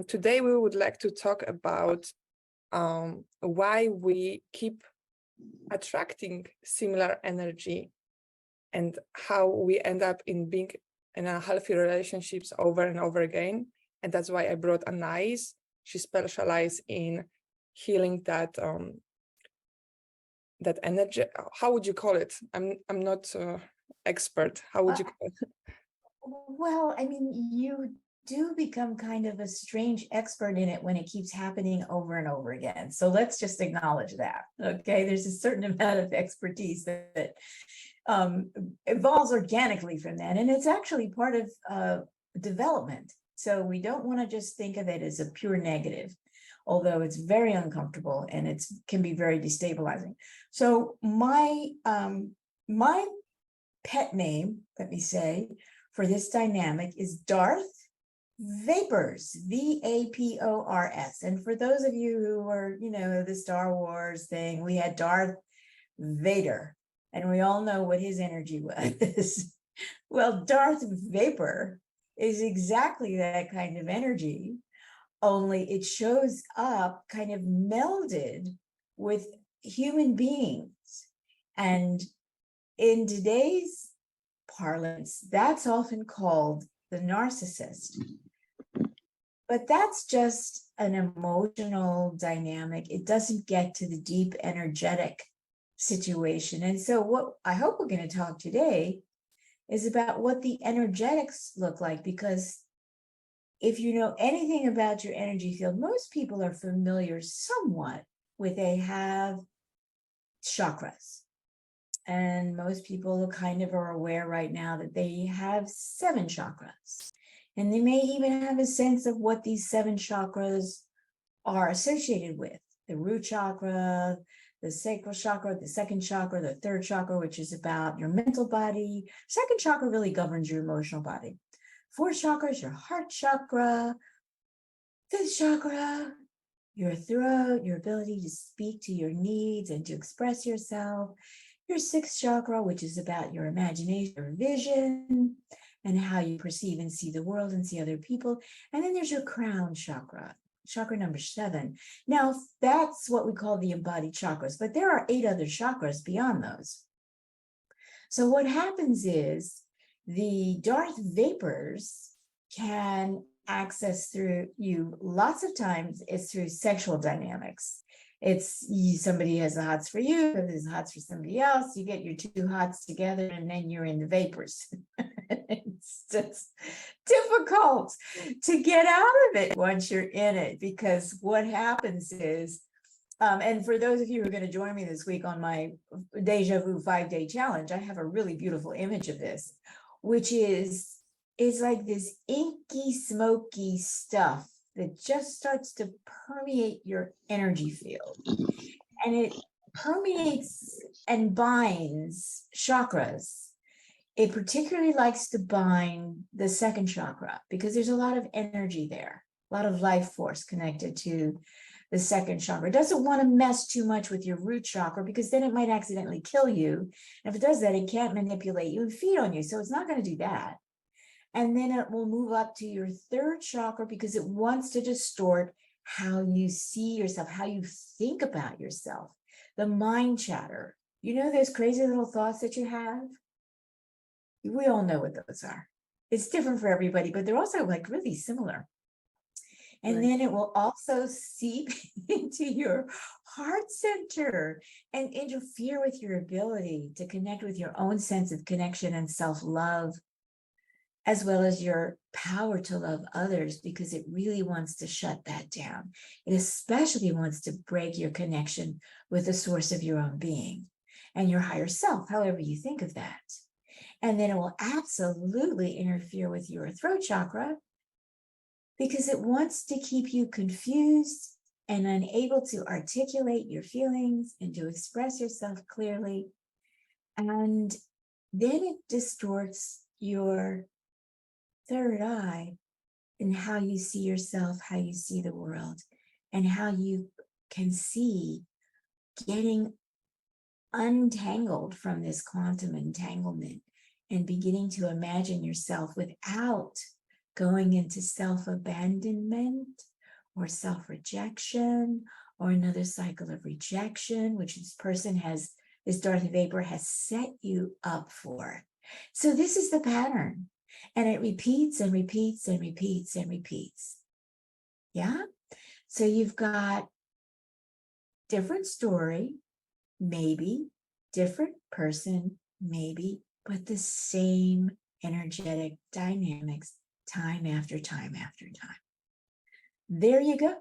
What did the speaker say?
Today we would like to talk about why we keep attracting similar energy and how we end up in being in unhealthy relationships over and over again. And that's why I brought Anais. She specializes in healing that that energy. How would you call it? I'm not expert. How would you call it? Well, I mean, you do become kind of a strange expert in it when it keeps happening over and over again. So let's just acknowledge that. Okay, there's a certain amount of expertise that evolves organically from that, and it's actually part of development. So we don't want to just think of it as a pure negative, although it's very uncomfortable and it can be very destabilizing. So my pet name, let me say, for this dynamic is Darth Vapors, Vapors. And for those of you who are, the Star Wars thing, we had Darth Vader, and we all know what his energy was. Well, Darth Vapor is exactly that kind of energy, only it shows up kind of melded with human beings. And in today's parlance, that's often called the narcissist. But that's just an emotional dynamic. It doesn't get to the deep energetic situation. And so what I hope we're going to talk today is about what the energetics look like, because if you know anything about your energy field, most people are familiar somewhat with they have chakras. And most people kind of are aware right now that they have 7 chakras. And they may even have a sense of what these 7 chakras are associated with. The root chakra, the sacral chakra, the second chakra, the third chakra, which is about your mental body. Second chakra really governs your emotional body. Fourth chakra is your heart chakra. Fifth chakra, your throat, your ability to speak to your needs and to express yourself. Your sixth chakra, which is about your imagination, your vision, and how you perceive and see the world and see other people. And then there's your crown chakra, chakra number 7. Now, that's what we call the embodied chakras, but there are 8 other chakras beyond those. So what happens is the Darth Vapors can access through you lots of times. It's through sexual dynamics. It's somebody has the hots for you, there's hots for somebody else. You get your 2 hots together, and then you're in the vapors. It's just difficult to get out of it once you're in it, because what happens is, and for those of you who are going to join me this week on my Deja Vu 5-day challenge, I have a really beautiful image of this, which is like this inky, smoky stuff that just starts to permeate your energy field. And it permeates and binds chakras. It particularly likes to bind the second chakra because there's a lot of energy there, a lot of life force connected to the second chakra. It doesn't want to mess too much with your root chakra because then it might accidentally kill you. And if it does that, it can't manipulate you and feed on you. So it's not going to do that. And then it will move up to your third chakra because it wants to distort how you see yourself, how you think about yourself, the mind chatter. You know those crazy little thoughts that you have? We all know what those are. It's different for everybody, but they're also like really similar. And right. Then it will also seep into your heart center and interfere with your ability to connect with your own sense of connection and self-love, as well as your power to love others, because it really wants to shut that down. It especially wants to break your connection with the source of your own being and your higher self, however you think of that. And then it will absolutely interfere with your throat chakra because it wants to keep you confused and unable to articulate your feelings and to express yourself clearly. And then it distorts your third eye in how you see yourself, how you see the world, and how you can see getting untangled from this quantum entanglement and beginning to imagine yourself without going into self-abandonment or self-rejection, or another cycle of rejection, which this Darth Vapor has set you up for. So this is the pattern, and it repeats and repeats and repeats and repeats. Yeah. So you've got different story, maybe, different person, maybe, but the same energetic dynamics time after time after time. There you go.